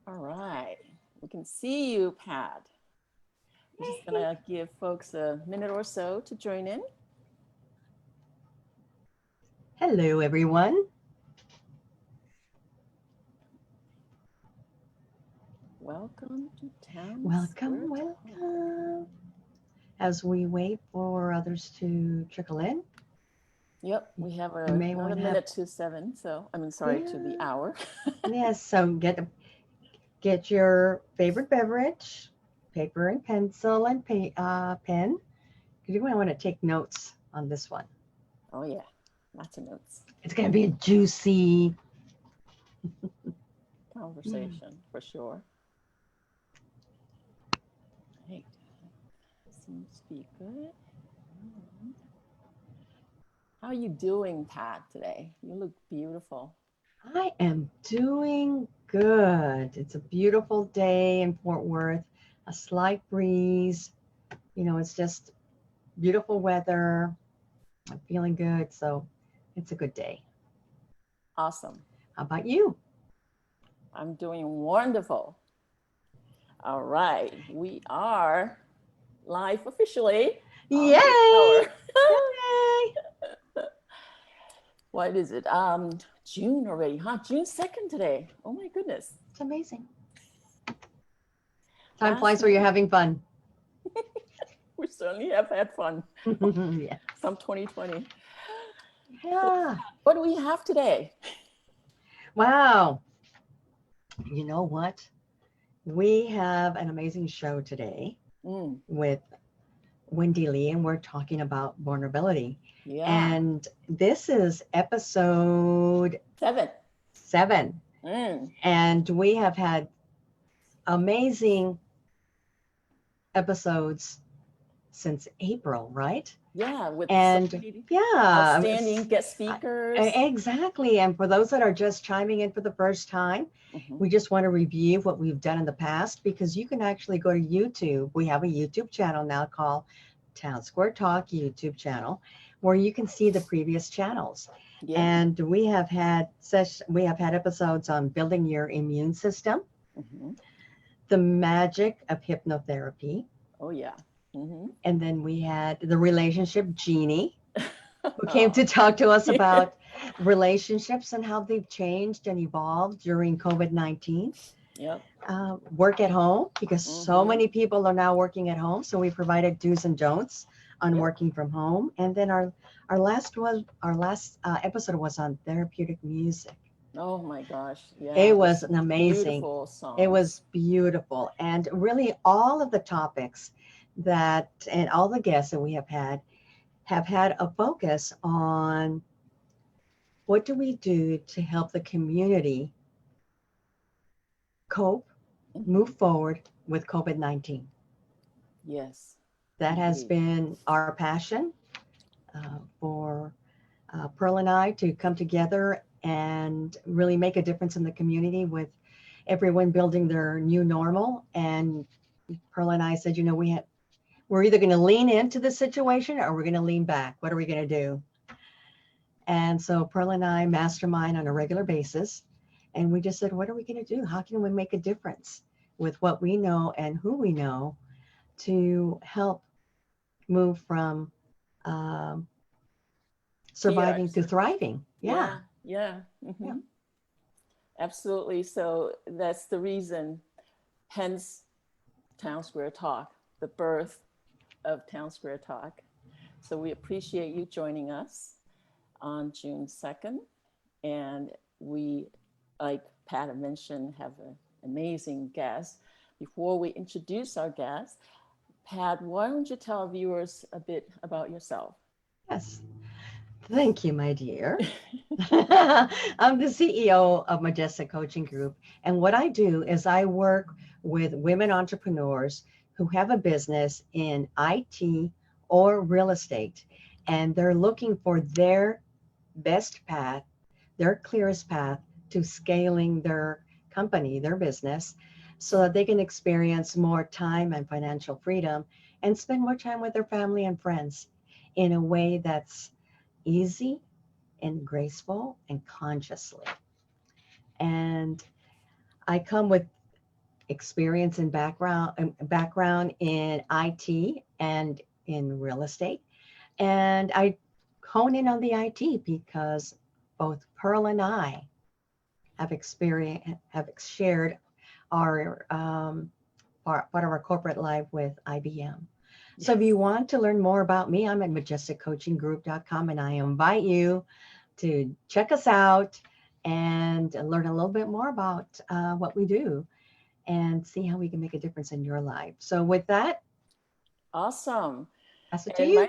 All right. We can see you, Pat. I'm just going to give folks a minute or so to join in. Hello, everyone. Welcome to TownSquare Welcome, Talk. welcome. As we wait for others to trickle in, Yep, we have you may another want to have, minute to 7. So, sorry, to the yeah, hour. yes. So get your favorite beverage, paper and pencil and pen. You might want to take notes on this one. Oh, yeah, lots of notes. It's going to be a juicy. Conversation for sure. Right. Seems to be good. How are you doing, Pat, today? You look beautiful. I am doing good. It's a beautiful day in Fort Worth, a slight breeze. It's just beautiful weather. I'm feeling good. So it's a good day. Awesome. How about you? I'm doing wonderful. All right. We are live officially on the Yay! hour. Yay! What is it? June already, huh? June 2nd today. Oh my goodness. It's amazing. Time Last flies when you're minute. having fun. We certainly have had fun. Yeah. From 2020. Yeah. What do we have today? Wow. You know what? We have an amazing show today with Wendy Lee, and we're talking about vulnerability. Yeah. And this is episode 7. And we have had amazing episodes since April, right? Yeah, with And so many yeah, outstanding guest speakers. Exactly. And for those that are just chiming in for the first time, we just want to review what we've done in the past, because you can actually go to YouTube. We have a YouTube channel now called TownSquare Talk YouTube channel, where you can see the previous channels. Yeah. And we have had episodes on building your immune system, the magic of hypnotherapy. Oh, yeah. And then we had the relationship genie, who came to talk to us about relationships and how they've changed and evolved during COVID-19. Yep. Work at home, because so many people are now working at home. So we provided do's and don'ts on working from home. And then our last episode was on therapeutic music. Oh my gosh. Yeah. It was an amazing. Beautiful song. It was beautiful. And really all of the topics and all the guests that we have had a focus on what do we do to help the community cope, move forward with COVID-19. Yes. That has been our passion for Pearl and I to come together and really make a difference in the community, with everyone building their new normal. And Pearl and I said, we're either going to lean into the situation or we're going to lean back. What are we going to do? And so Pearl and I mastermind on a regular basis. And we just said, what are we going to do? How can we make a difference with what we know and who we know to help move from surviving to thriving? Yeah. Yeah. Absolutely. So that's the reason, hence TownSquare Talk, the birth of TownSquare Talk. So we appreciate you joining us on June 2nd. And we, like Pat had mentioned, have an amazing guest. Before we introduce our guest, Pat, why don't you tell viewers a bit about yourself? Yes. Thank you, my dear. I'm the CEO of Majestic Coaching Group. And what I do is I work with women entrepreneurs who have a business in IT or real estate, and they're looking for their best path, their clearest path to scaling their company, their business, so that they can experience more time and financial freedom and spend more time with their family and friends in a way that's easy and graceful and consciously. And I come with experience and background in IT and in real estate. And I hone in on the IT because both Pearl and I have shared our part of our corporate life with IBM. So if you want to learn more about me, I'm at majesticcoachinggroup.com, and I invite you to check us out and learn a little bit more about what we do and see how we can make a difference in your life. So with that, awesome. pass it to And you.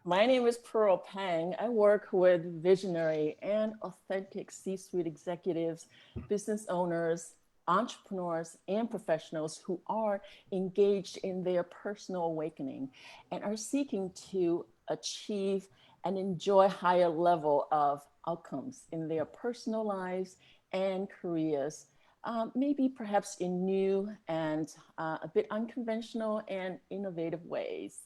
my name is Pearl Peng. I work with visionary and authentic C-suite executives, business owners, entrepreneurs, and professionals who are engaged in their personal awakening and are seeking to achieve and enjoy higher level of outcomes in their personal lives and careers. Maybe perhaps in new and a bit unconventional and innovative ways.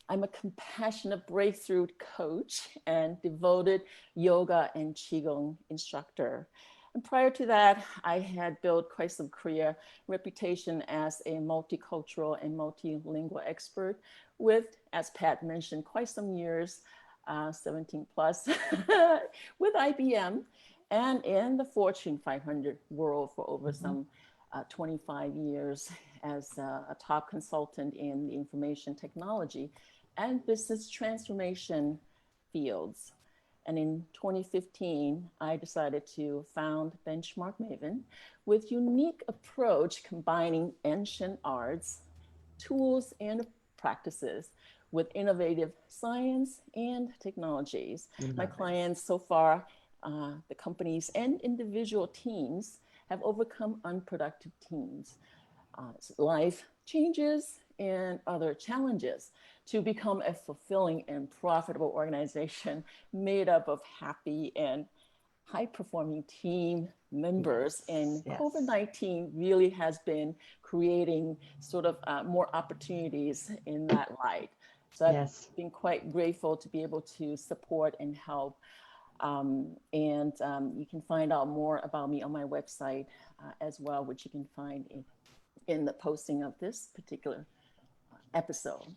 I'm a compassionate breakthrough coach and devoted yoga and Qigong instructor. And prior to that, I had built quite some career reputation as a multicultural and multilingual expert with, as Pat mentioned, quite some years, 17 plus, with IBM and in the Fortune 500 world for over some 25 years as a top consultant in the information technology and business transformation fields. And in 2015, I decided to found Benchmark Maven with unique approach combining ancient arts, tools, and practices with innovative science and technologies. My clients so far, the companies and individual teams have overcome unproductive teams, life changes, and other challenges to become a fulfilling and profitable organization made up of happy and high-performing team members. And COVID-19 really has been creating sort of more opportunities in that light. So I've been quite grateful to be able to support and help. You can find out more about me on my website as well, which you can find in the posting of this particular episode.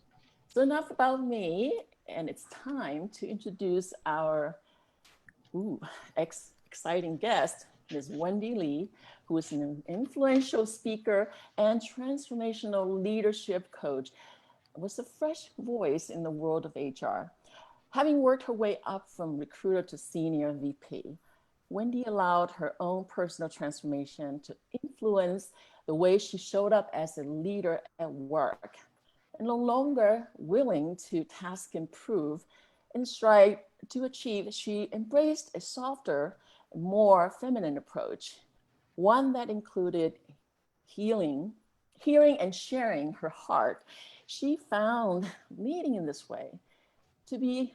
So enough about me, and it's time to introduce our exciting guest, Ms. Wendy Lee, who is an influential speaker and transformational leadership coach, was a fresh voice in the world of HR. Having worked her way up from recruiter to senior VP, Wendy allowed her own personal transformation to influence the way she showed up as a leader at work. And no longer willing to task improve and strive to achieve, she embraced a softer, more feminine approach, one that included hearing and sharing her heart. She found leading in this way to be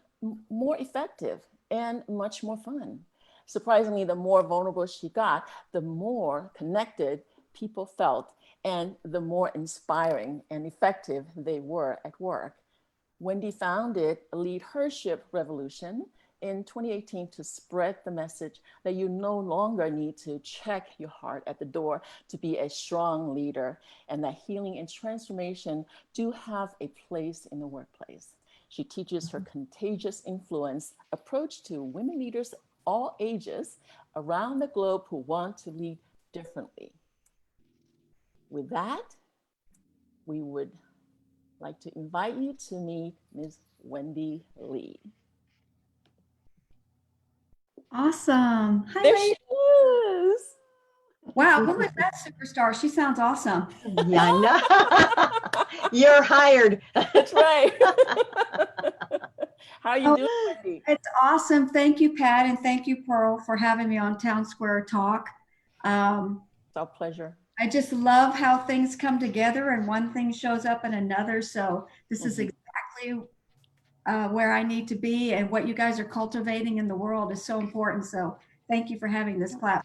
more effective and much more fun. Surprisingly, the more vulnerable she got, the more connected people felt and the more inspiring and effective they were at work. Wendy founded LeadHERship Revolution in 2018 to spread the message that you no longer need to check your heart at the door to be a strong leader, and that healing and transformation do have a place in the workplace. She teaches her Contagious Influence approach to women leaders all ages around the globe who want to lead differently. With that, we would like to invite you to meet Ms. Wendy Lee. Awesome. Hi, there ladies. she is. Wow, who is that superstar? She sounds awesome. Yeah, I know. You're hired. That's right. How are you doing, Wendy? It's awesome. Thank you, Pat, and thank you, Pearl, for having me on TownSquare Talk. It's our pleasure. I just love how things come together and one thing shows up in another. So this is exactly where I need to be, and what you guys are cultivating in the world is so important. So thank you for having this platform.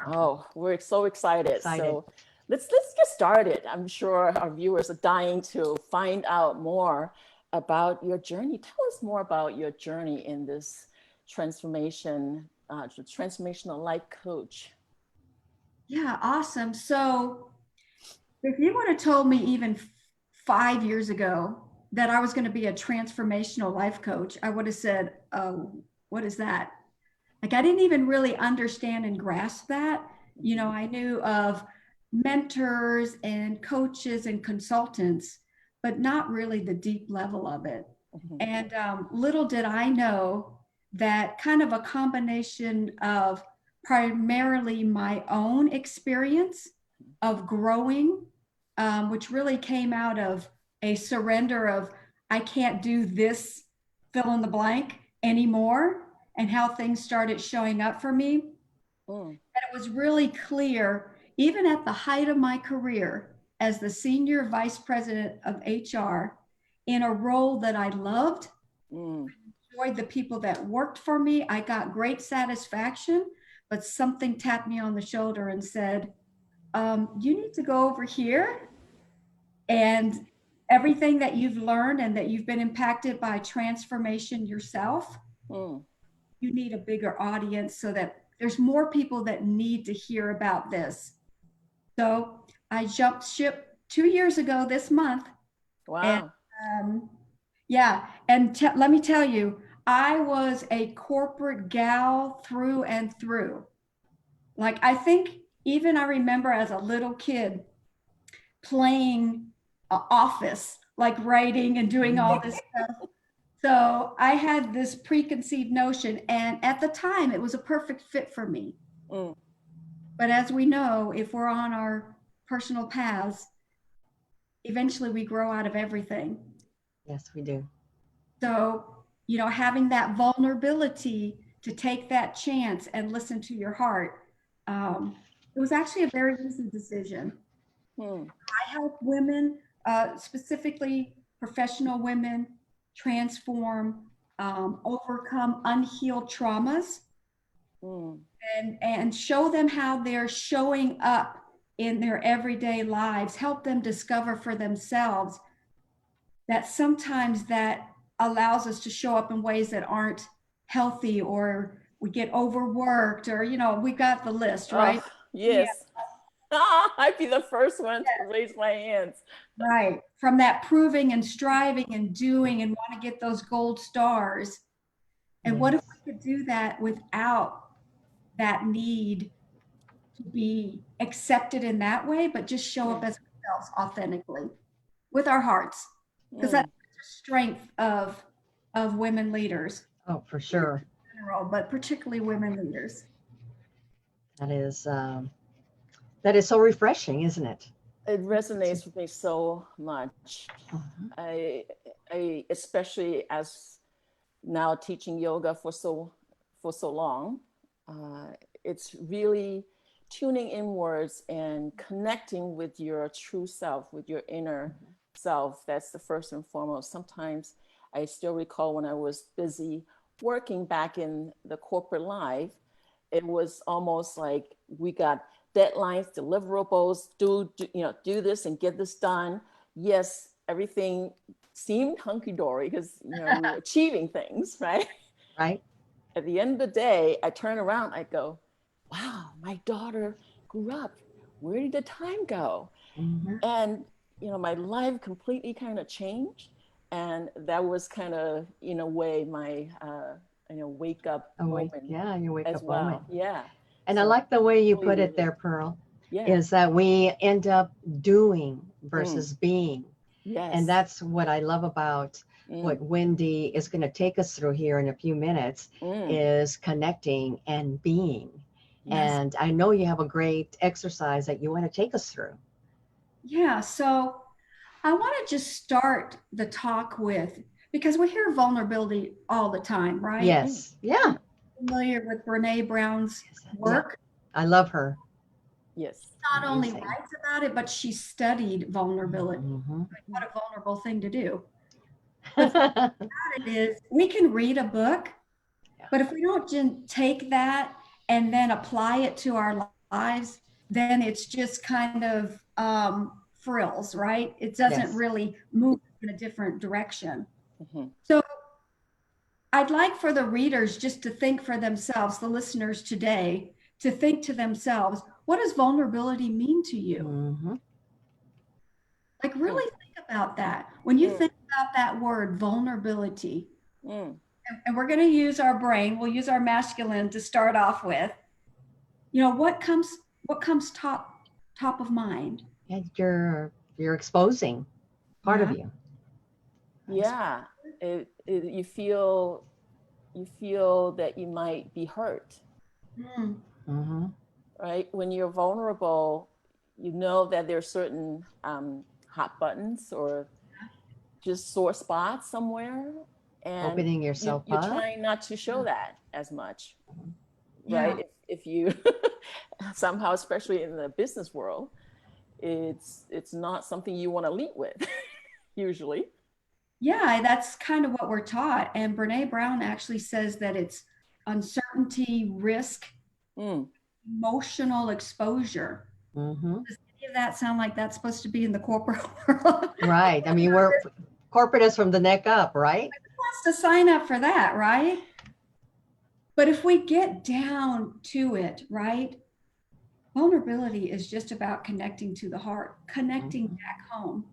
Oh, we're so excited. So let's get started. I'm sure our viewers are dying to find out more about your journey. Tell us more about your journey in this transformational life coach. Yeah, awesome. So If you would have told me even 5 years ago that I was going to be a transformational life coach, I would have said, oh, what is that? Like, I didn't even really understand and grasp that. You know, I knew of mentors and coaches and consultants, but not really the deep level of it. And little did I know that kind of a combination of primarily my own experience of growing, which really came out of a surrender of, I can't do this fill in the blank anymore, and how things started showing up for me. And it was really clear, even at the height of my career as the senior vice president of HR, in a role that I loved, enjoyed the people that worked for me, I got great satisfaction, but something tapped me on the shoulder and said, you need to go over here, and everything that you've learned and that you've been impacted by transformation yourself, you need a bigger audience so that there's more people that need to hear about this. So I jumped ship 2 years ago this month. Wow. And, yeah. And let me tell you, I was a corporate gal through and through. Like, I think even I remember as a little kid playing Office, like writing and doing all this stuff. So I had this preconceived notion, and at the time it was a perfect fit for me. But as we know, if we're on our personal paths, eventually we grow out of everything. Yes, we do. So, you know, having that vulnerability to take that chance and listen to your heart, it was actually a very easy decision. I help women, specifically professional women, transform, overcome unhealed traumas, and show them how they're showing up in their everyday lives, help them discover for themselves that sometimes that allows us to show up in ways that aren't healthy, or we get overworked, or, you know, we got the list, right? Yes. I'd be the first one to raise my hands. Right. From that proving and striving and doing and want to get those gold stars. And what if we could do that without that need to be accepted in that way, but just show up as ourselves authentically with our hearts? Because that's the strength of women leaders. Oh, for sure. In general, but particularly women leaders. That is so refreshing, isn't it? It resonates with me so much. I especially as now teaching yoga for so long, it's really tuning inwards and connecting with your true self, with your inner self. That's the first and foremost. Sometimes I still recall when I was busy working back in the corporate life, it was almost like we got deadlines, deliverables, do this and get this done. Yes, everything seemed hunky-dory because we were achieving things, right? Right. At the end of the day, I turn around, I go, wow, my daughter grew up. Where did the time go? And my life completely kind of changed. And that was kind of, in a way, my wake up moment. Yeah, your wake up well. moment. Yeah. And I like the way you put it there, Pearl, is that we end up doing versus being. Yes. And that's what I love about what Wendy is going to take us through here in a few minutes, is connecting and being. Yes. And I know you have a great exercise that you want to take us through. Yeah. So I want to just start the talk with, because we hear vulnerability all the time, right? Yes. Yeah. Familiar with Brene Brown's work. I love her. Yes. She not only writes about it, but she studied vulnerability. Like, what a vulnerable thing to do. But the thing about it is, we can read a book, but if we don't take that and then apply it to our lives, then it's just kind of frills, right? It doesn't really move in a different direction. So I'd like for the readers just to think for themselves, the listeners today, to think to themselves, what does vulnerability mean to you? Like really think about that. When you think about that word, vulnerability, and we're going to use our brain, we'll use our masculine to start off with. You know, what comes top of mind? And you're exposing part of you. Yeah, you feel that you might be hurt, right? When you're vulnerable, you know that there's certain hot buttons or just sore spots somewhere, and Opening yourself you're up. trying not to show that as much, Yeah. right? If you somehow, especially in the business world, it's not something you want to lead with usually. Yeah, that's kind of what we're taught. And Brene Brown actually says that it's uncertainty, risk, emotional exposure. Does any of that sound like that's supposed to be in the corporate world? Right. I mean, we're corporate is from the neck up, right? Who wants to sign up for that, right? But if we get down to it, right? Vulnerability is just about connecting to the heart, connecting back home.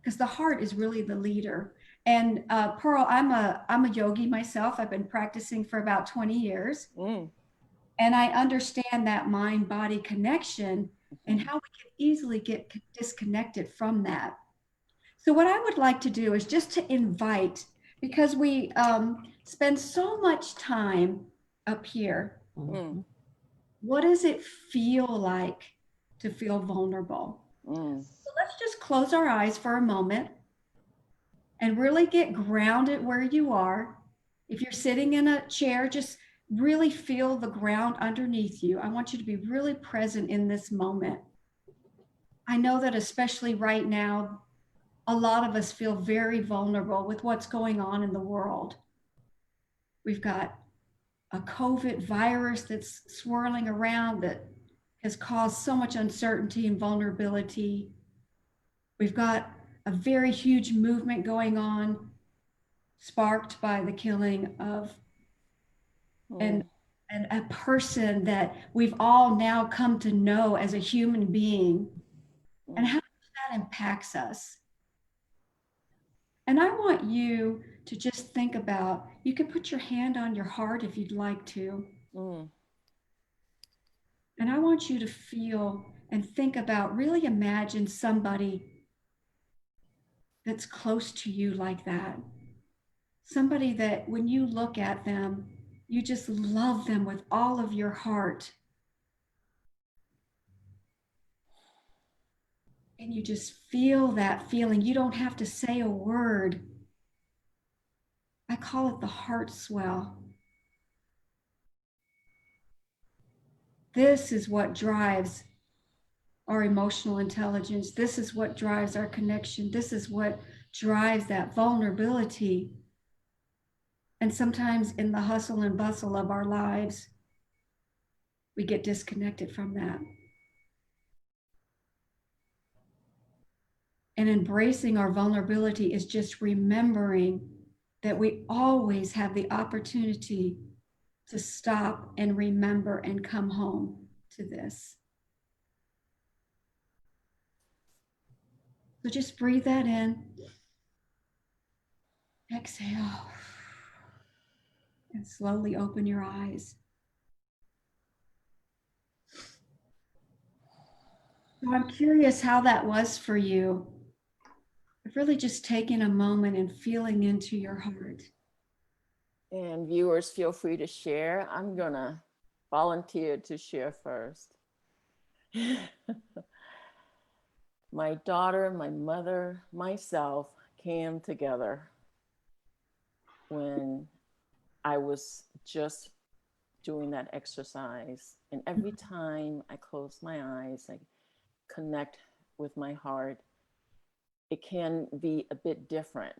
Because the heart is really the leader. And Pearl, I'm a yogi myself. I've been practicing for about 20 years. And I understand that mind-body connection and how we can easily get disconnected from that. So what I would like to do is just to invite, because we spend so much time up here, what does it feel like to feel vulnerable? So let's just close our eyes for a moment and really get grounded where you are. If you're sitting in a chair, just really feel the ground underneath you. I want you to be really present in this moment. I know that especially right now, a lot of us feel very vulnerable with what's going on in the world. We've got a COVID virus that's swirling around that has caused so much uncertainty and vulnerability. We've got a very huge movement going on, sparked by the killing of and a person that we've all now come to know as a human being, and how much that impacts us. And I want you to just think about, you can put your hand on your heart if you'd like to. And I want you to feel and think about, really imagine somebody that's close to you like that. Somebody that when you look at them, you just love them with all of your heart. And you just feel that feeling. You don't have to say a word. I call it the heart swell. This is what drives our emotional intelligence. This is what drives our connection. This is what drives that vulnerability. And sometimes in the hustle and bustle of our lives, we get disconnected from that. And embracing our vulnerability is just remembering that we always have the opportunity to stop and remember and come home to this. So just breathe that in. Exhale. And slowly open your eyes. So I'm curious how that was for you. Really just taking a moment and feeling into your heart. And viewers, feel free to share. I'm gonna volunteer to share first. My daughter, my mother, myself came together when I was just doing that exercise. And every time I close my eyes, I connect with my heart, it can be a bit different.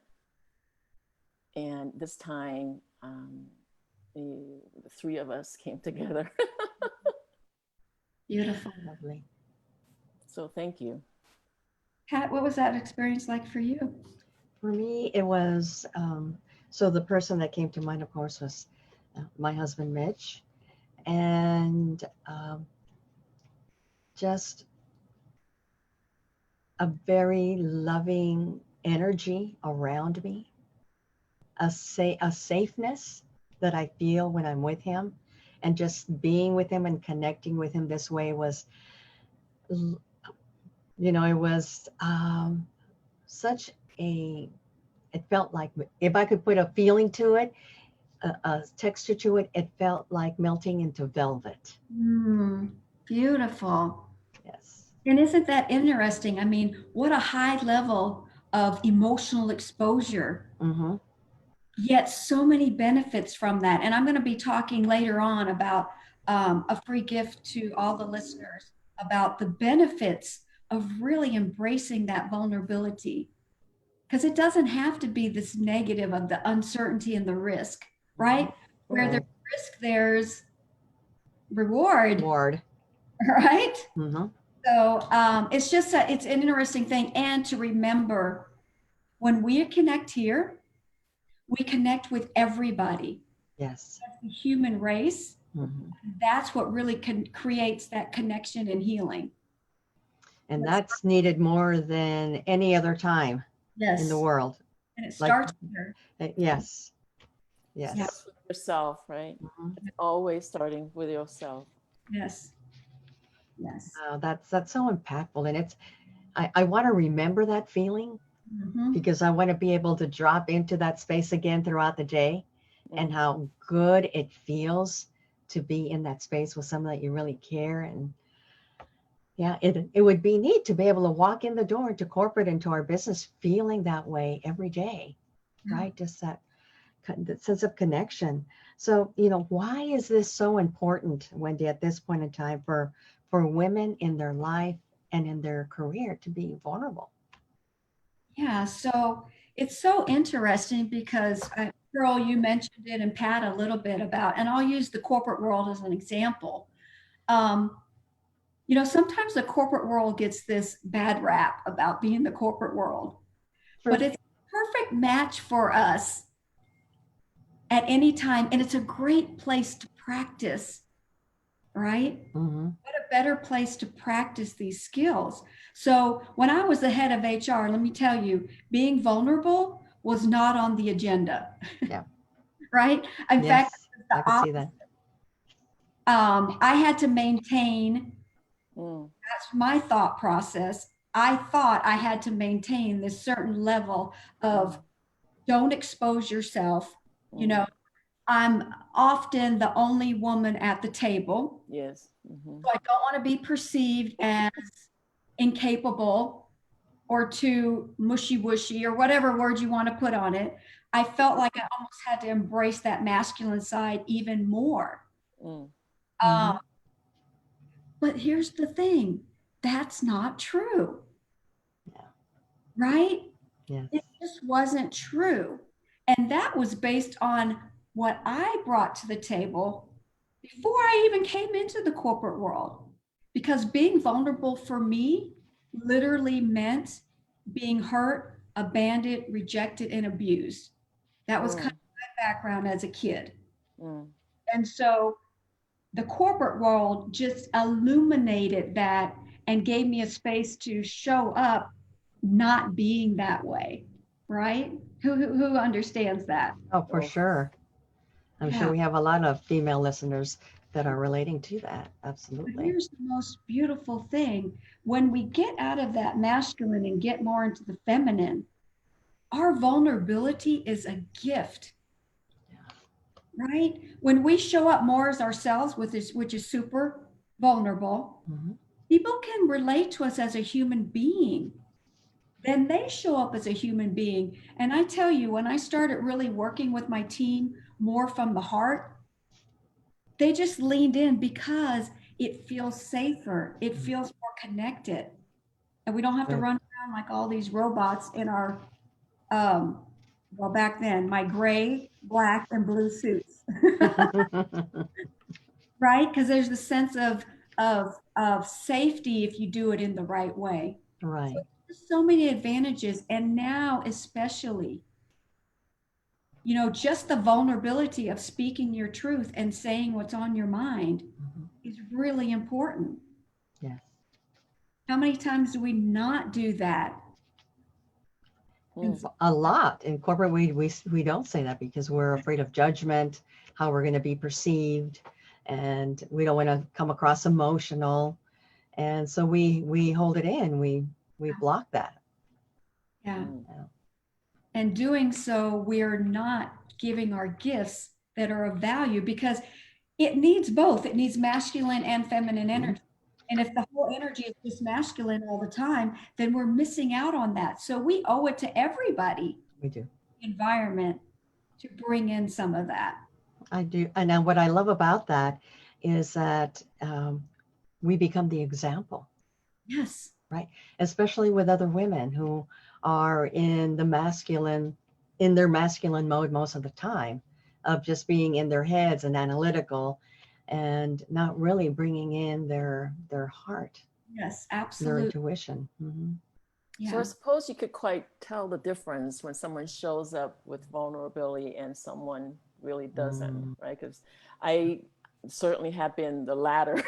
And this time, the three of us came together. Beautiful. Lovely. So thank you. Pat, what was that experience like for you? For me, it was, so the person that came to mind, of course, was my husband, Mitch. And just a very loving energy around me, a safeness that I feel when I'm with him, and just being with him and connecting with him this way was, it was such a, it felt like, if I could put a feeling to it, a texture to it, it felt like melting into velvet. Beautiful. Yes. And isn't that interesting? I mean, what a high level of emotional exposure, Mm-hmm. yet so many benefits from that. And I'm going to be talking later on about a free gift to all the listeners about the benefits of really embracing that vulnerability. Because it doesn't have to be this negative of the uncertainty and the risk, right? Where there's risk, there's reward, right? Mm-hmm. So it's just it's an interesting thing. And to remember, when we connect here, we connect with everybody. Yes. That's the human race. Mm-hmm. That's what really creates that connection and healing. And that's needed more than any other time in the world. And it starts here. Yes. Yes. Starts with yourself, right? Mm-hmm. It's always starting with yourself. Yes. Yes. That's so impactful. And I want to remember that feeling, because I want to be able to drop into that space again throughout the day, and how good it feels to be in that space with someone that you really care. And yeah, it would be neat to be able to walk in the door into corporate, into our business, feeling that way every day, right? Just that sense of connection. So, why is this so important, Wendy, at this point in time for women in their life and in their career to be vulnerable? Yeah, so it's so interesting because, Pearl, you mentioned it, and Pat a little bit about, and I'll use the corporate world as an example. Sometimes the corporate world gets this bad rap about being the corporate world, but it's a perfect match for us at any time. And it's a great place to practice, right? What a better place to practice these skills. So when I was the head of HR, let me tell you, being vulnerable was not on the agenda. Yeah. Right? In fact, I can see that. I had to maintain, that's my thought process. I thought I had to maintain this certain level of don't expose yourself. I'm often the only woman at the table. Yes. So I don't want to be perceived as incapable or too mushy-wushy or whatever word you want to put on it. I felt like I almost had to embrace that masculine side even more. But here's the thing, that's not true. Right? Yes. It just wasn't true. And that was based on what I brought to the table before I even came into the corporate world. Because being vulnerable for me literally meant being hurt, abandoned, rejected, and abused. That was kind of my background as a kid. And so the corporate world just illuminated that and gave me a space to show up not being that way, right? Who understands that? Oh, for sure. I'm sure we have a lot of female listeners that are relating to that. Absolutely. But here's the most beautiful thing. When we get out of that masculine and get more into the feminine, our vulnerability is a gift, right? When we show up more as ourselves, which is super vulnerable, people can relate to us as a human being. Then they show up as a human being. And I tell you, when I started really working with my team more from the heart, they just leaned in because it feels safer. It feels more connected. And we don't have to run around like all these robots in our, well, back then, my gray, black, and blue suits. Right? Because there's the sense of safety if you do it in the right way. Right. So there's so many advantages. And now especially, just the vulnerability of speaking your truth and saying what's on your mind is really important. Yes. How many times do we not do that? A lot. In corporate, we don't say that because we're afraid of judgment, how we're going to be perceived, and we don't want to come across emotional. And so we hold it in. We block that. Yeah. Yeah. And doing so, we're not giving our gifts that are of value because it needs both. It needs masculine and feminine energy. And if the whole energy is just masculine all the time, then we're missing out on that. So we owe it to everybody, We do. environment, to bring in some of that. I do. And then what I love about that is that we become the example, Yes. right? Especially with other women who are in their masculine mode most of the time, of just being in their heads and analytical and not really bringing in their heart, Yes, their absolutely. intuition. Mm-hmm. Yeah. So I suppose you could quite tell the difference when someone shows up with vulnerability and someone really doesn't, right? Because I certainly have been the latter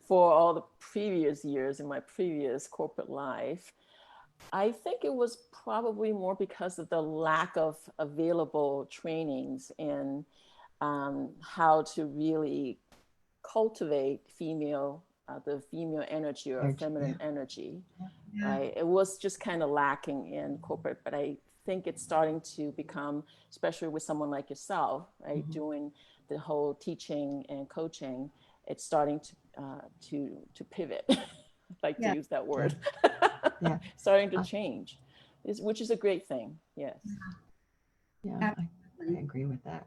for all the previous years in my previous corporate life. I think it was probably more because of the lack of available trainings in how to really cultivate the female energy or feminine energy, right? It was just kind of lacking in corporate, but I think it's starting to become, especially with someone like yourself, right, doing the whole teaching and coaching, it's starting to pivot. I like to use that word. Starting to change, which is a great thing. Yes. Yeah, I agree with that.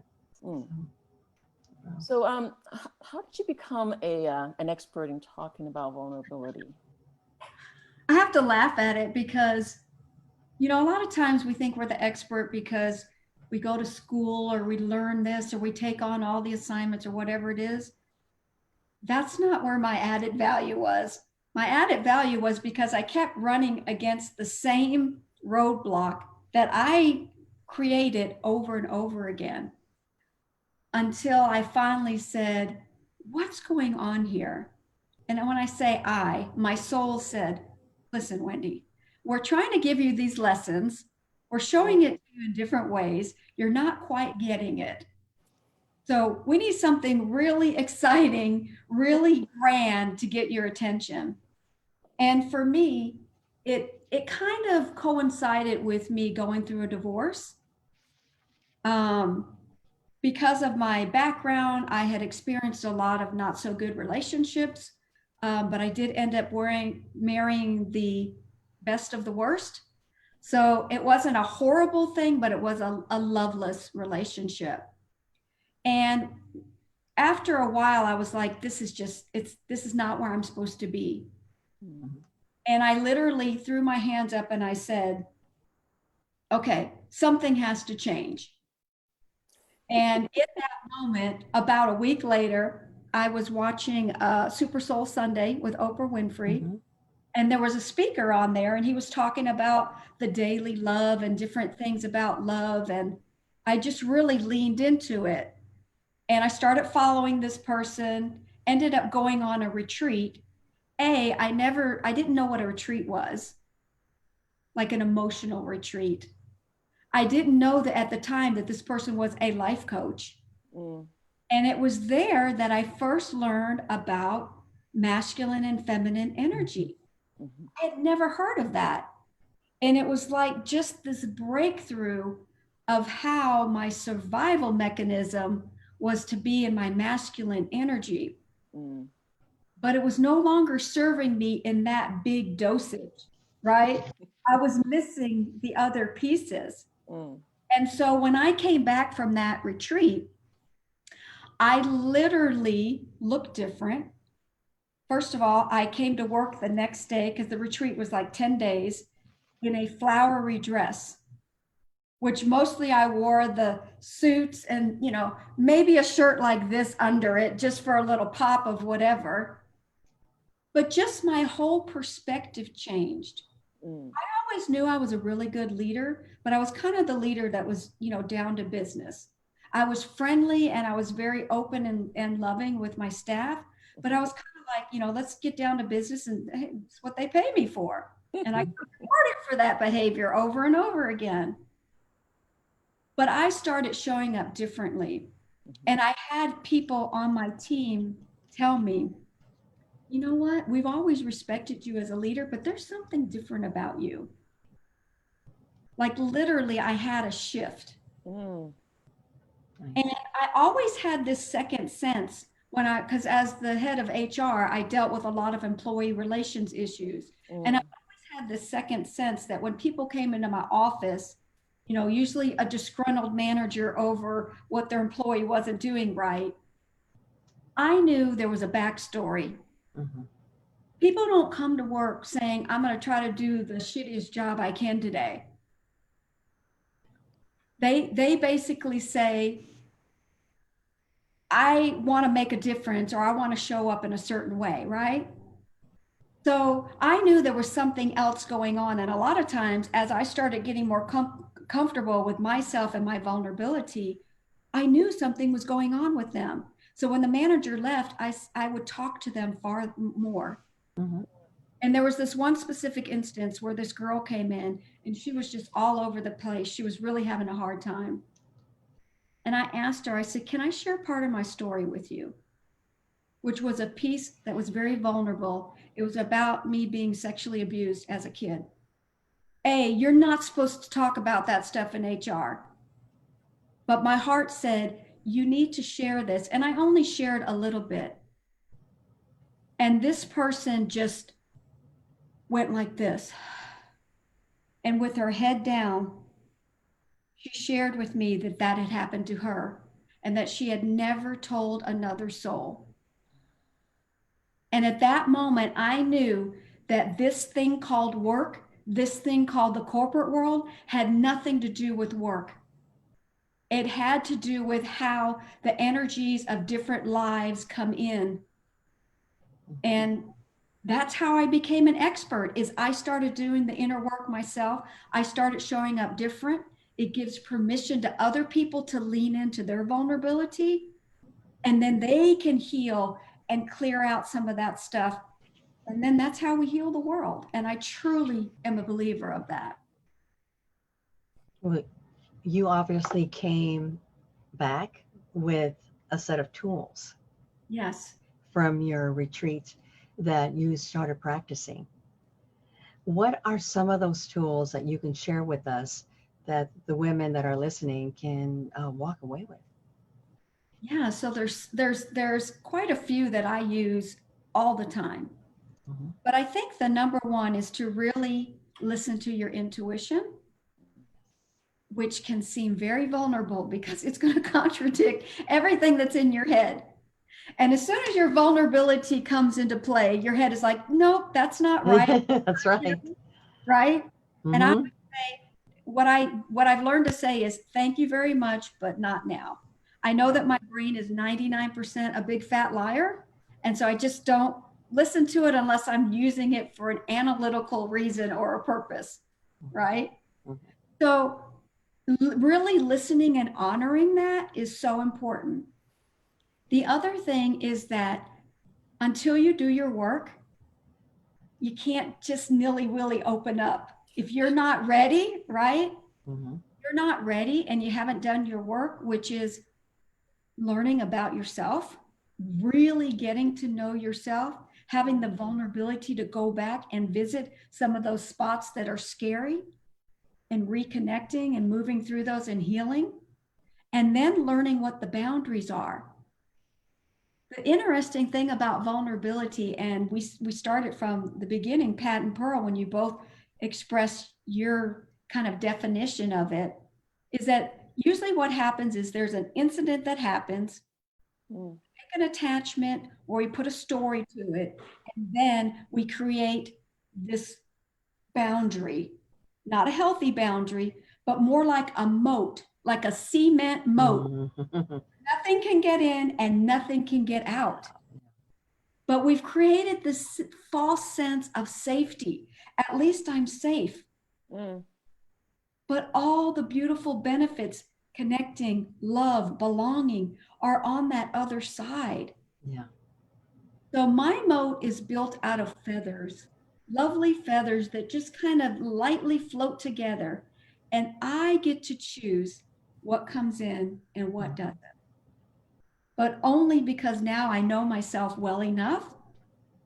So, how did you become an expert in talking about vulnerability? I have to laugh at it because, a lot of times we think we're the expert because we go to school or we learn this or we take on all the assignments or whatever it is. That's not where my added value was. My added value was because I kept running against the same roadblock that I created over and over again until I finally said, what's going on here? And when I say my soul said, listen, Wendy, we're trying to give you these lessons. We're showing it to you in different ways. You're not quite getting it. So we need something really exciting, really grand to get your attention. And for me, it kind of coincided with me going through a divorce. Because of my background, I had experienced a lot of not so good relationships, but I did end up marrying the best of the worst. So it wasn't a horrible thing, but it was a loveless relationship. And after a while, I was like, this is not where I'm supposed to be. And I literally threw my hands up and I said, okay, something has to change. And in that moment, about a week later, I was watching Super Soul Sunday with Oprah Winfrey. And there was a speaker on there and he was talking about the daily love and different things about love. And I just really leaned into it. And I started following this person, ended up going on a retreat. I didn't know what a retreat was, like an emotional retreat. I didn't know that at the time that this person was a life coach. And it was there that I first learned about masculine and feminine energy. I had never heard of that. And it was like just this breakthrough of how my survival mechanism was to be in my masculine energy. But it was no longer serving me in that big dosage, right? I was missing the other pieces. And so when I came back from that retreat, I literally looked different. First of all, I came to work the next day because the retreat was like 10 days in a flowery dress, which mostly I wore the suits and, maybe a shirt like this under it just for a little pop of whatever. But just my whole perspective changed. I always knew I was a really good leader, but I was kind of the leader that was, down to business. I was friendly and I was very open and loving with my staff, but I was kind of like, let's get down to business, and hey, it's what they pay me for. And I got rewarded for that behavior over and over again. But I started showing up differently. And I had people on my team tell me, you know what? We've always respected you as a leader, but there's something different about you. Like literally, I had a shift. Mm. And I always had this second sense because as the head of HR, I dealt with a lot of employee relations issues. And I always had this second sense that when people came into my office, usually a disgruntled manager over what their employee wasn't doing right, I knew there was a backstory. Mm-hmm. People don't come to work saying, I'm going to try to do the shittiest job I can today. They basically say, I want to make a difference, or I want to show up in a certain way, right? So I knew there was something else going on. And a lot of times, as I started getting more comfortable with myself and my vulnerability, I knew something was going on with them. So when the manager left, I would talk to them far more. Mm-hmm. And there was this one specific instance where this girl came in and she was just all over the place. She was really having a hard time. And I asked her, I said, can I share part of my story with you? Which was a piece that was very vulnerable. It was about me being sexually abused as a kid. You're not supposed to talk about that stuff in HR. But my heart said, you need to share this. And I only shared a little bit. And this person just went like this. And with her head down, she shared with me that that had happened to her and that she had never told another soul. And at that moment, I knew that this thing called work, this thing called the corporate world, had nothing to do with work. It had to do with how the energies of different lives come in. And that's how I became an expert, is I started doing the inner work myself. I started showing up different. It gives permission to other people to lean into their vulnerability, and then they can heal and clear out some of that stuff. And then that's how we heal the world. And I truly am a believer of that. Well, you obviously came back with a set of tools. Yes. From your retreat that you started practicing. What are some of those tools that you can share with us that the women that are listening can walk away with? Yeah, so there's quite a few that I use all the time. Mm-hmm. But I think the number one is to really listen to your intuition, which can seem very vulnerable because it's going to contradict everything that's in your head. And as soon as your vulnerability comes into play, your head is like, nope, that's not right. That's right. Right? Mm-hmm. And I would say, what I've learned to say is thank you very much, but not now. I know that my brain is 99% a big fat liar. And so I just don't listen to it unless I'm using it for an analytical reason or a purpose. Right? Mm-hmm. So really listening and honoring that is so important. The other thing is that until you do your work, you can't just nilly-willy open up. If you're not ready, right? Mm-hmm. You're not ready and you haven't done your work, which is learning about yourself, really getting to know yourself, having the vulnerability to go back and visit some of those spots that are scary and reconnecting and moving through those and healing, and then learning what the boundaries are. The interesting thing about vulnerability, and we started from the beginning, Pat and Pearl, when you both expressed your kind of definition of it, is that usually what happens is there's an incident that happens, take an attachment, or we put a story to it, and then we create this boundary, not a healthy boundary, but more like a moat, like a cement moat. Nothing can get in and nothing can get out. But we've created this false sense of safety. At least I'm safe. But all the beautiful benefits, connecting, love, belonging, are on that other side. Yeah. So my moat is built out of feathers, lovely feathers that just kind of lightly float together. And I get to choose what comes in and what doesn't. But only because now I know myself well enough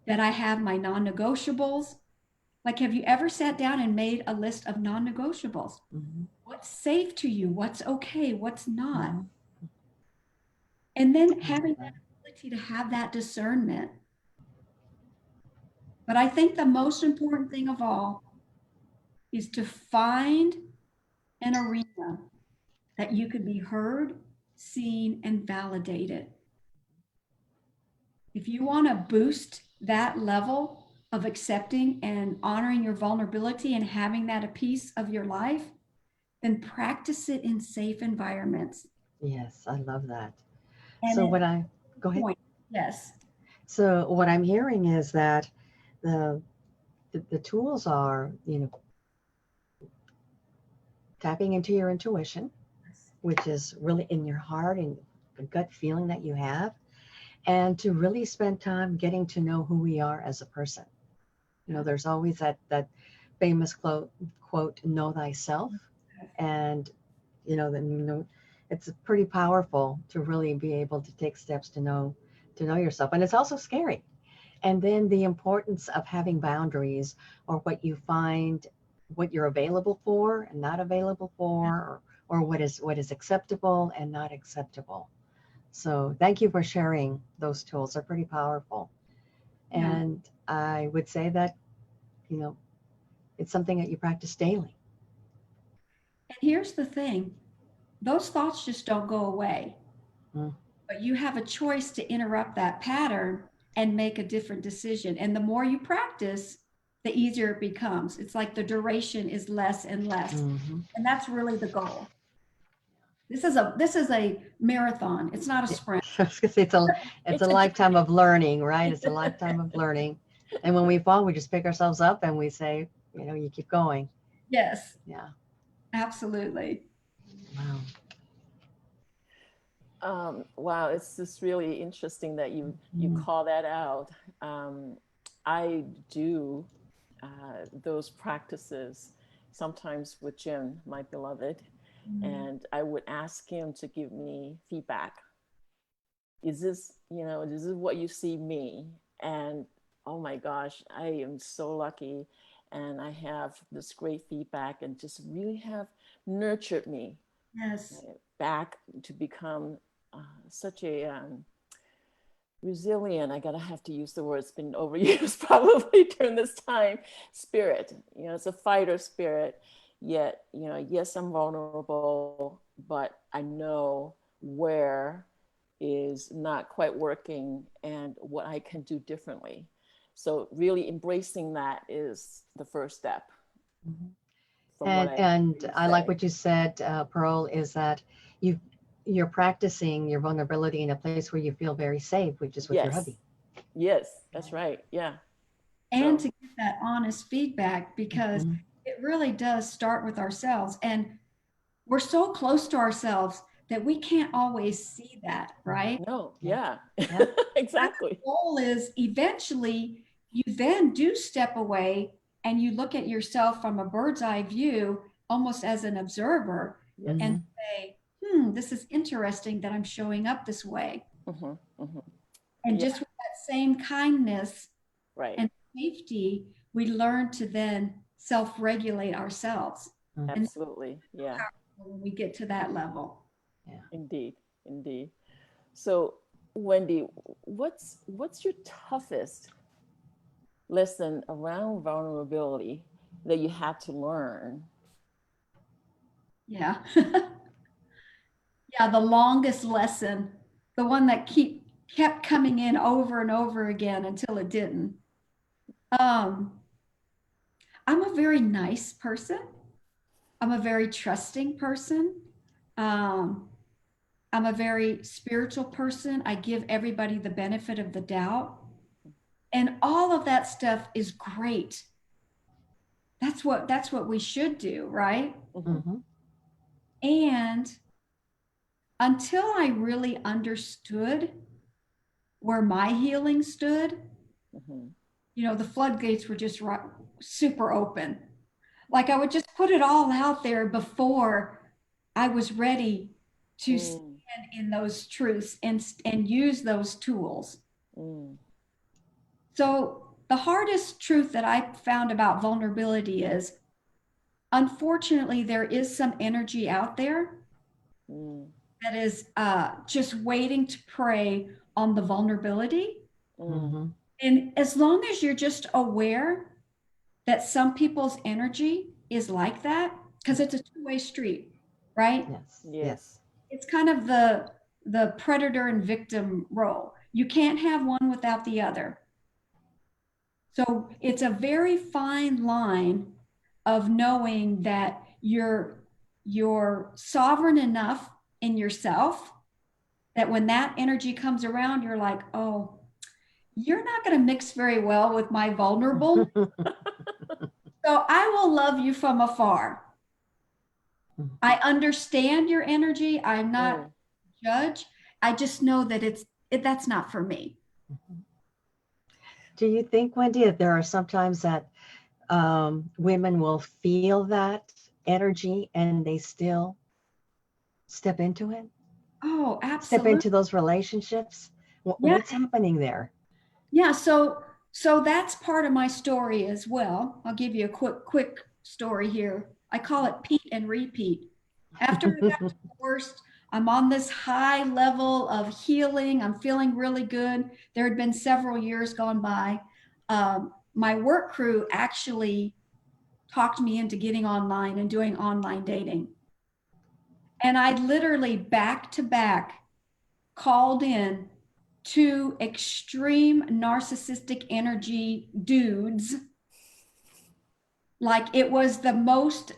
that I have my non-negotiables. Like, have you ever sat down and made a list of non-negotiables? What's safe to you? What's okay? What's not? And then having that ability to have that discernment. But I think the most important thing of all is to find an arena that you can be heard, seen, and validated. If you want to boost that level of accepting and honoring your vulnerability and having that a piece of your life, then practice it in safe environments. Yes, I love that. And So at what I go this ahead. point, yes, So what I'm hearing is that the tools are, tapping into your intuition, which is really in your heart and the gut feeling that you have, and to really spend time getting to know who we are as a person. There's always that famous quote, know thyself. And, it's pretty powerful to really be able to take steps to know yourself. And it's also scary. And then the importance of having boundaries, or what you find, what you're available for and not available for, or what is acceptable and not acceptable. So thank you for sharing those tools. They're pretty powerful. Yeah. And I would say that, it's something that you practice daily. And here's the thing, those thoughts just don't go away. But you have a choice to interrupt that pattern and make a different decision. And the more you practice, the easier it becomes. It's like the duration is less and less. And that's really the goal. This is a marathon. It's not a sprint. I was gonna say it's a lifetime of learning, right? It's a lifetime of learning. And when we fall, we just pick ourselves up and we say, you keep going. Yes. Yeah. Absolutely. Wow. Wow, it's just really interesting that you call that out. I do those practices sometimes with Jim, my beloved, and I would ask him to give me feedback. Is this what you see me? And oh my gosh, I am so lucky, and I have this great feedback, and just really have nurtured me. Yes. Back to become such a resilient, I have to use the word, it's been overused probably during this time, spirit. It's a fighter spirit, yet, yes, I'm vulnerable, but I know where is not quite working and what I can do differently. So really embracing that is the first step. And I like what you said, Pearl, is that you're practicing your vulnerability in a place where you feel very safe, which is with your hubby. Yes, that's right. Yeah. And to get that honest feedback, because it really does start with ourselves. And we're so close to ourselves that we can't always see that, right? No, yeah. Exactly. The goal is eventually you then do step away and you look at yourself from a bird's eye view, almost as an observer, and say, this is interesting that I'm showing up this way. And just with that same kindness and safety, we learn to then self-regulate ourselves. Absolutely. Yeah. When we get to that level. Yeah. Indeed. So Wendy, what's your toughest lesson around vulnerability that you had to learn? Yeah. Yeah, the longest lesson, the one that kept coming in over and over again until it didn't. I'm a very nice person. I'm a very trusting person. I'm a very spiritual person. I give everybody the benefit of the doubt. And all of that stuff is great. That's what we should do, right? And until I really understood where my healing stood, Mhm. the floodgates were just super open. Like I would just put it all out there before I was ready to stand Mm. in those truths and use those tools. Mm. So the hardest truth that I found about vulnerability is, unfortunately, there is some energy out there Mm. that is just waiting to prey on the vulnerability. Mm. Mm-hmm. And as long as you're just aware that some people's energy is like that, because it's a two-way street, right? Yes. Yes. Yes. It's kind of the predator and victim role. You can't have one without the other. So it's a very fine line of knowing that you're sovereign enough in yourself that when that energy comes around, you're like, oh, you're not going to mix very well with my vulnerable. So I will love you from afar. I understand your energy. I'm not Mm. judge. I just know that that's not for me. Do you think, Wendy, that there are sometimes that women will feel that energy and they still step into it, Oh, step absolutely. into those relationships? Yeah. What's happening there? Yeah. So that's part of my story as well. I'll give you a quick story here. I call it Pete and repeat. After I got divorced, I'm on this high level of healing. I'm feeling really good. There had been several years gone by. My work crew actually talked me into getting online and doing online dating. And I literally back to back called in two extreme narcissistic energy dudes. Like it was the most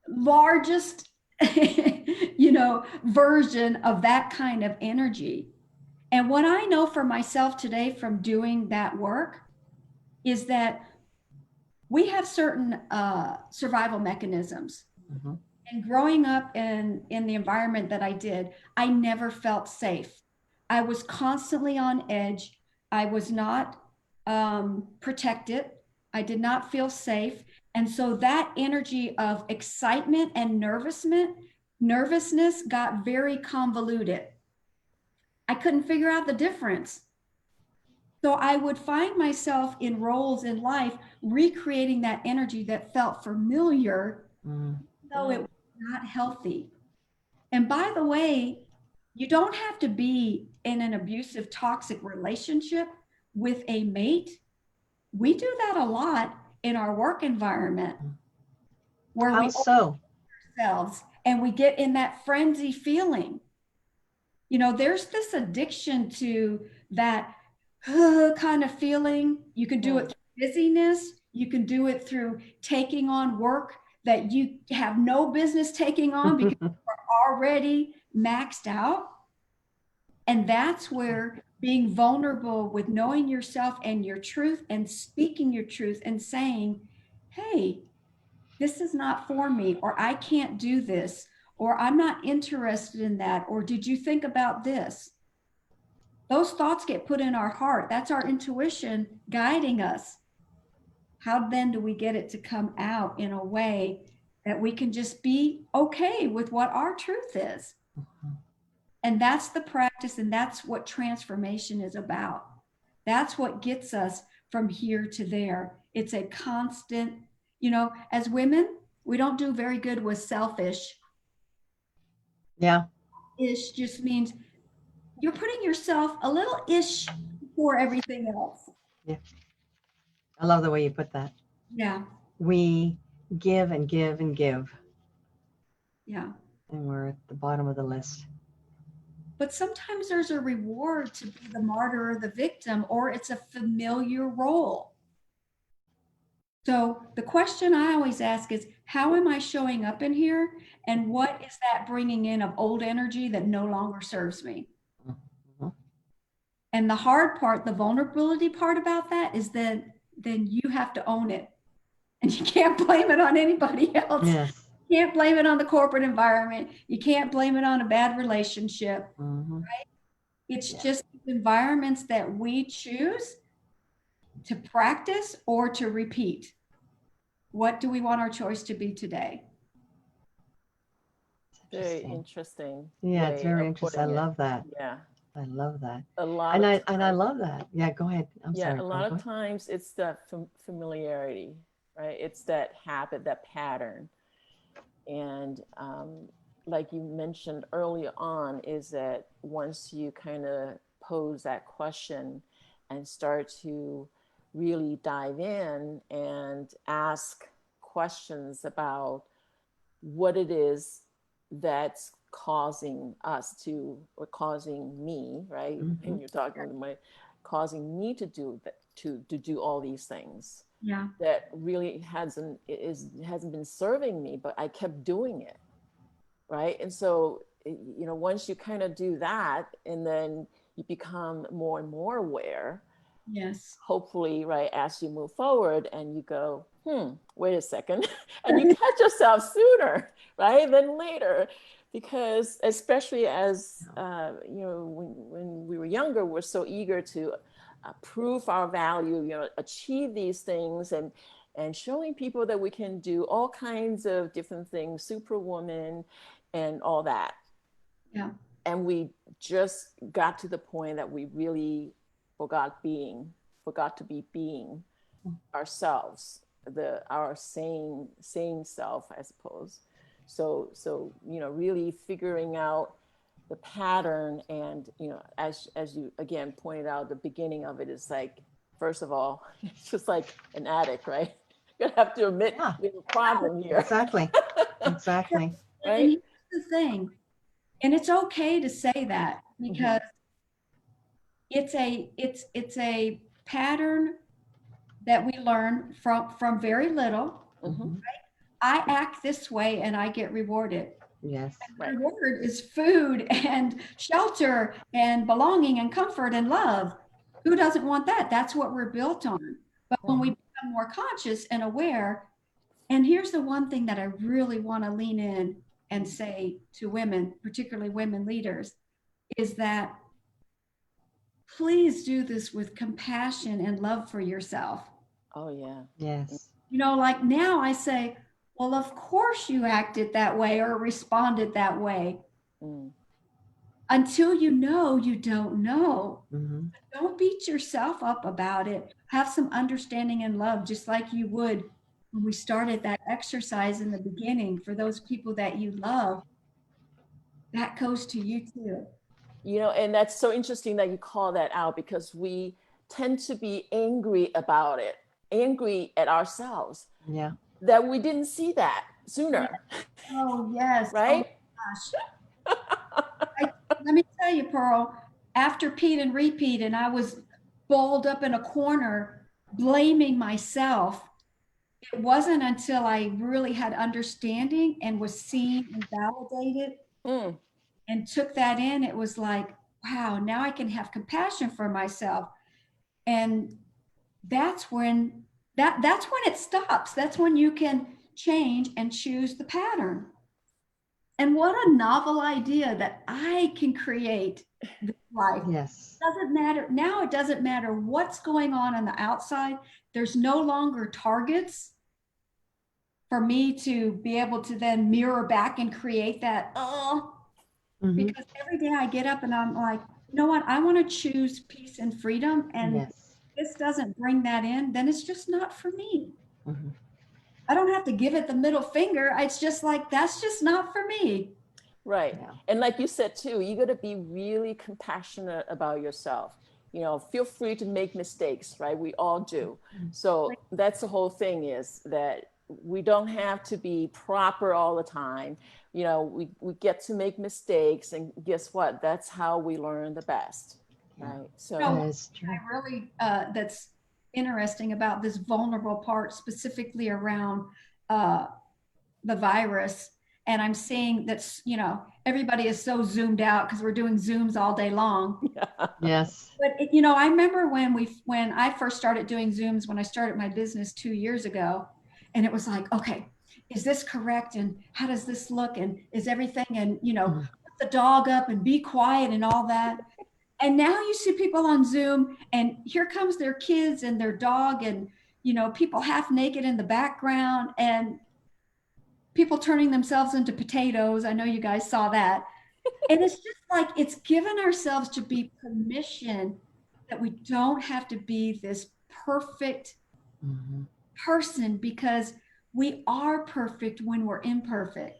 largest, version of that kind of energy. And what I know for myself today from doing that work is that we have certain survival mechanisms. Mhm. And growing up in the environment that I did, I never felt safe. I was constantly on edge. I was not protected. I did not feel safe. And so that energy of excitement and nervousness got very convoluted. I couldn't figure out the difference. So I would find myself in roles in life recreating that energy that felt familiar, Mm. though it was not healthy. And by the way, you don't have to be in an abusive, toxic relationship with a mate. We do that a lot in our work environment where we How open so? ourselves and we get in that frenzy feeling. There's this addiction to that kind of feeling. You can do it through busyness. You can do it through taking on work that you have no business taking on because you're already maxed out. And that's where being vulnerable with knowing yourself and your truth and speaking your truth and saying, hey, this is not for me, or I can't do this, or I'm not interested in that, or did you think about this? Those thoughts get put in our heart. That's our intuition guiding us. How then do we get it to come out in a way that we can just be okay with what our truth is? And that's the practice, and that's what transformation is about. That's what gets us from here to there. It's a constant, as women, we don't do very good with selfish. Yeah. Ish just means you're putting yourself a little ish before everything else. Yeah. I love the way you put that. Yeah. We give and give and give, Yeah. and we're at the bottom of the list. But sometimes there's a reward to be the martyr or the victim, or it's a familiar role. So the question I always ask is, how am I showing up in here? And what is that bringing in of old energy that no longer serves me? Mhm. And the hard part, the vulnerability part about that is that then you have to own it. And you can't blame it on anybody else. Yes. You can't blame it on the corporate environment. You can't blame it on a bad relationship. Mhm. It's Yeah. just environments that we choose to practice or to repeat. What do we want our choice to be today? Very Interesting. interesting Yeah, it's way very of interesting. I putting it. love that. Yeah. I love that. A lot And of I times, love that. Yeah, go ahead. I'm yeah, sorry, a Pearl. lot Go of ahead. times it's that familiarity, right? It's that habit, that pattern. And like you mentioned earlier on, is that once you kind of pose that question and start to really dive in and ask questions about what it is that's causing us to, or causing me, right? Mhm. And you're talking to my, causing me to do that, to do all these things Yeah. that really hasn't been serving me, but I kept doing it, right? And so, you know, once you kind of do that, and then you become more and more aware, Yes. hopefully, right, as you move forward and you go, wait a second, and you catch yourself sooner, right, than later. Because especially as, you know, when we were younger, we're so eager to prove our value, you know, achieve these things, and showing people that we can do all kinds of different things, superwoman and all that. Yeah. And we just got to the point that we really forgot to be being ourselves, our sane self, I suppose. So you know, really figuring out the pattern. And you know, as you again pointed out, the beginning of it is like, first of all, it's just like an addict, right? You have to admit Yeah, we have a problem here. exactly. Exactly. And Right. here's the thing, and it's okay to say that because it's a pattern that we learn from very little. Mm-hmm. Mhm. I act this way and I get rewarded. Yes. The Right. reward is food and shelter and belonging and comfort and love. Who doesn't want that? That's what we're built on. But when we become more conscious and aware, and here's the one thing that I really want to lean in and say to women, particularly women leaders, is that please do this with compassion and love for yourself. Oh yeah. Yes. You know, like now I say, well, of course you acted that way or responded that way. Mm. Until you know, you don't know. Mhm. Don't beat yourself up about it. Have some understanding and love, just like you would when we started that exercise in the beginning. For those people that you love, that goes to you too. You know, and that's so interesting that you call that out, because we tend to be angry about it, angry at ourselves Yeah. that we didn't see that Yeah. sooner, Oh, yes. Oh, right? gosh. Let me tell you, Pearl, after Pete and repeat, and I was balled up in a corner blaming myself, it wasn't until I really had understanding and was seen and validated Mm. and took that in, it was like, wow, now I can have compassion for myself. And that's when that's when it stops. That's when you can change and choose the pattern. And what a novel idea that I can create this life. Yes. Doesn't matter. Now it doesn't matter what's going on the outside. There's no longer targets for me to be able to then mirror back and create that, Mhm. because every day I get up and I'm like, you know what? I want to choose peace and freedom. And Yes. this doesn't bring that in, then it's just not for me. Mhm. I don't have to give it the middle finger. It's just like, that's just not for me. Right. Yeah. And like you said too, you got to be really compassionate about yourself. You know, feel free to make mistakes, right? We all do. So that's the whole thing, is that we don't have to be proper all the time. You know, we get to make mistakes, and guess what? That's how we learn the best, Yeah. right? You So know, That is true. I really that's interesting about this vulnerable part, specifically around the virus. And I'm seeing that's, you know, everybody is so zoomed out because we're doing Zooms all day long. Yes. But you know, I remember when I first started doing Zooms when I started my business 2 years ago, and it was like, okay, is this correct? And how does this look? And is everything, and, Mhm. put the dog up and be quiet and all that. And now you see people on Zoom, and here comes their kids and their dog, and, people half naked in the background, and people turning themselves into potatoes. I know you guys saw that. And it's just like, it's given ourselves to be permission that we don't have to be this perfect Mhm. person, because we are perfect when we're imperfect.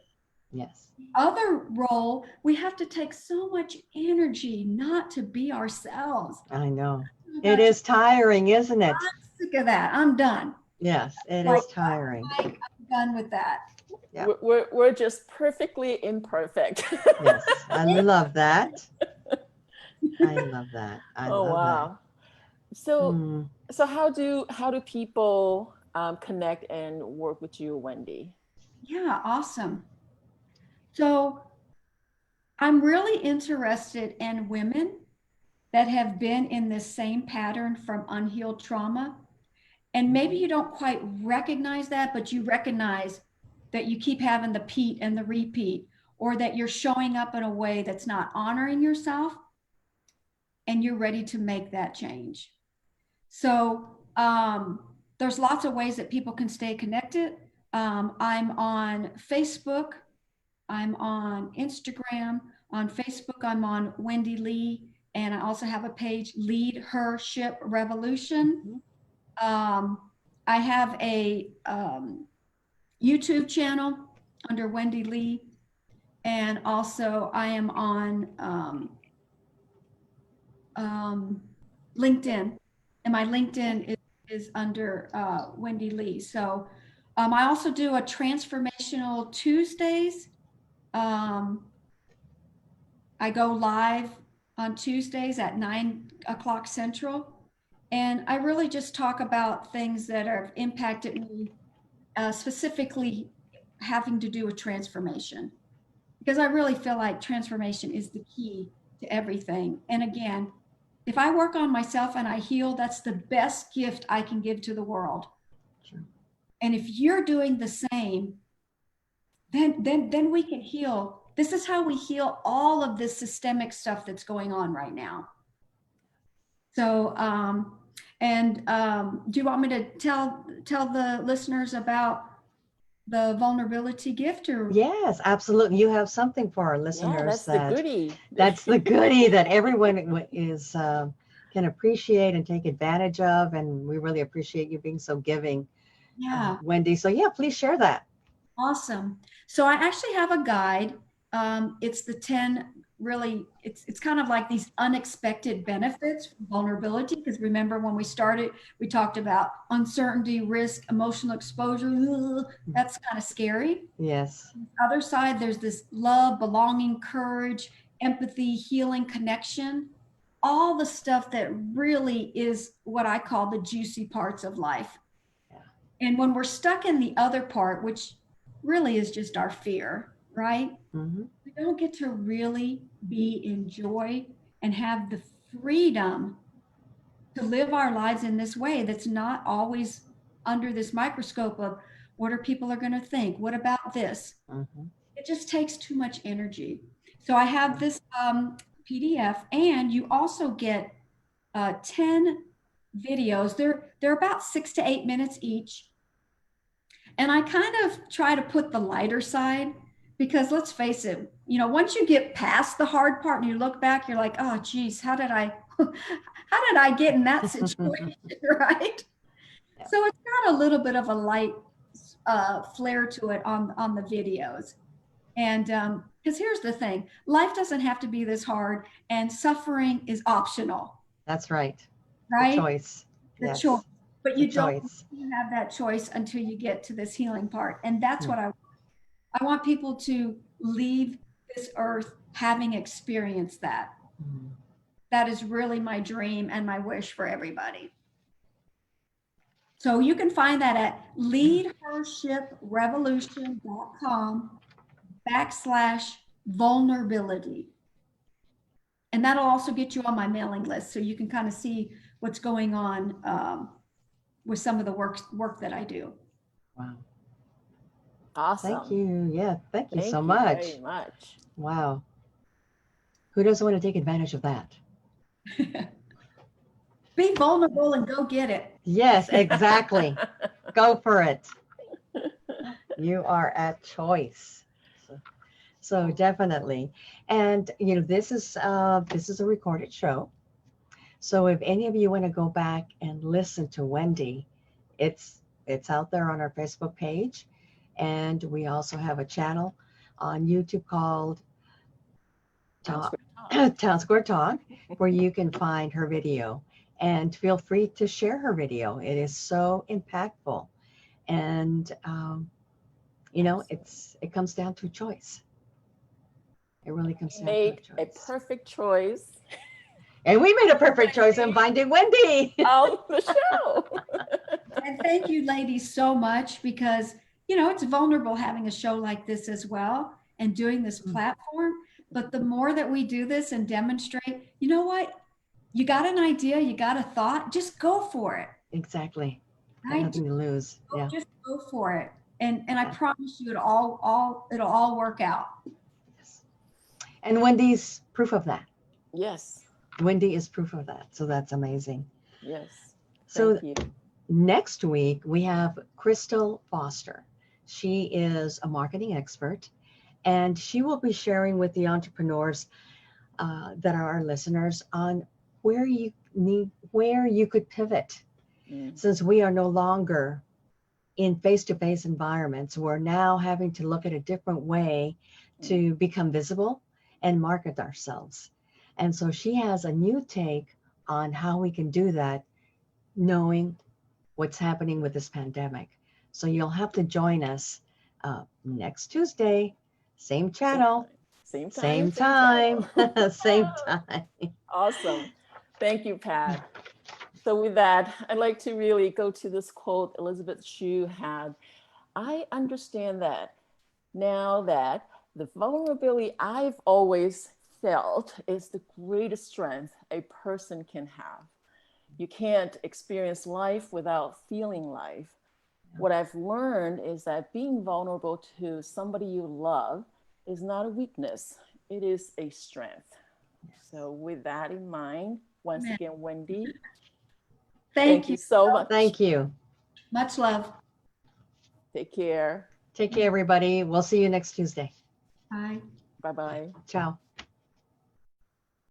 Yes, Other role, we have to take so much energy not to be ourselves. I know. Oh It gosh, is tiring, isn't it? I'm sick of that. I'm done. Yes, it Like, is tiring. I'm done with that. Yeah. We're just perfectly imperfect. Yes, I love that. I love that. I Oh love that. wow. So Mm. so how do people connect and work with you, Wendy? Yeah, awesome. So I'm really interested in women that have been in this same pattern from unhealed trauma. And maybe you don't quite recognize that, but you recognize that you keep having the repeat and the repeat, or that you're showing up in a way that's not honoring yourself, and you're ready to make that change. So there's lots of ways that people can stay connected. I'm on Facebook. I'm on Instagram. On Facebook, I'm on Wendy Lee. And I also have a page, LeadHERship Revolution. Um, I have a YouTube channel under Wendy Lee. And also, I am on LinkedIn. And my LinkedIn is under Wendy Lee. So I also do a Transformational Tuesdays. I go live on Tuesdays at 9 o'clock Central. And I really just talk about things that have impacted me, specifically having to do with transformation. Because I really feel like transformation is the key to everything. And again, if I work on myself and I heal, that's the best gift I can give to the world. Sure. And if you're doing the same, then we can heal. This is how we heal all of this systemic stuff that's going on right now. So, do you want me to tell the listeners about the vulnerability gift, or? Yes, absolutely. You have something for our Yeah, listeners that's the goodie. that's the goodie that everyone is can appreciate and take advantage of, and we really appreciate you being so giving, Yeah. Wendy. So yeah, please share that. Awesome. So I actually have a guide. It's the 10 really, it's kind of like these unexpected benefits from vulnerability. Because remember when we started, we talked about uncertainty, risk, emotional exposure. Ugh, that's kind of scary. Yes. On the other side, there's this love, belonging, courage, empathy, healing, connection, all the stuff that really is what I call the juicy parts of life. Yeah. And when we're stuck in the other part, which really is just our fear, right? Mm-hmm. We don't get to really be in joy and have the freedom to live our lives in this way that's not always under this microscope of what are people are going to think? What about this? Mm-hmm. It just takes too much energy. So I have this PDF, and you also get 10 videos. They're about 6 to 8 minutes each. And I kind of try to put the lighter side, because let's face it, once you get past the hard part and you look back, you're like, oh, geez, how did I get in that situation, right? Yeah. So it's got a little bit of a light flair to it on the videos. And because here's the thing, life doesn't have to be this hard, and suffering is optional, That's right. right? The choice. The Yes. choice. But The you don't choice. have that choice until you get to this healing part. And that's what I want people to leave this earth having experienced that. Mm-hmm. That is really my dream and my wish for everybody. So you can find that at leadhershiprevolution.com/vulnerability. And that'll also get you on my mailing list, so you can kind of see what's going on with some of the work that I do. Wow. Awesome. Thank you. Yeah, thank you so Thank you much. very much. Wow. Who doesn't want to take advantage of that? Be vulnerable and go get it. Yes, exactly. Go for it. You are at choice. So definitely. And this is a recorded show. So if any of you want to go back and listen to Wendy, it's out there on our Facebook page. And we also have a channel on YouTube called TownSquare Talk, where you can find her video. And feel free to share her video. It is so impactful. And it comes down to choice. It really comes down to Made a choice. perfect choice And we made a perfect choice in finding Wendy. on the show. And thank you, ladies, so much, because it's vulnerable having a show like this as well and doing this platform. But the more that we do this and demonstrate, you know what? You got an idea, you got a thought, just go for it. Exactly. Right? Nothing to lose. Yeah. Just go for it. And I promise you it'll all work out. Yes. And Wendy's proof of that. Yes. Wendy is proof of that. So that's amazing. Yes. So Thank you. next week we have Crystal Foster. She is a marketing expert, and she will be sharing with the entrepreneurs that are our listeners on where you could pivot. Since we are no longer in face-to-face environments, we're now having to look at a different way to become visible and market ourselves. And so she has a new take on how we can do that, knowing what's happening with this pandemic. So you'll have to join us next Tuesday, same channel, same same time. same time. Awesome. Thank you, Pat. So with that, I'd like to really go to this quote Elizabeth Shue had. I understand that now that the vulnerability I've always felt is the greatest strength a person can have. You can't experience life without feeling life. What I've learned is that being vulnerable to somebody you love is not a weakness, it is a strength. So with that in mind, once again, Wendy, thank you so much. Thank you. Much love. Take care. Take care, everybody. We'll see you next Tuesday. Bye. Bye-bye. Ciao.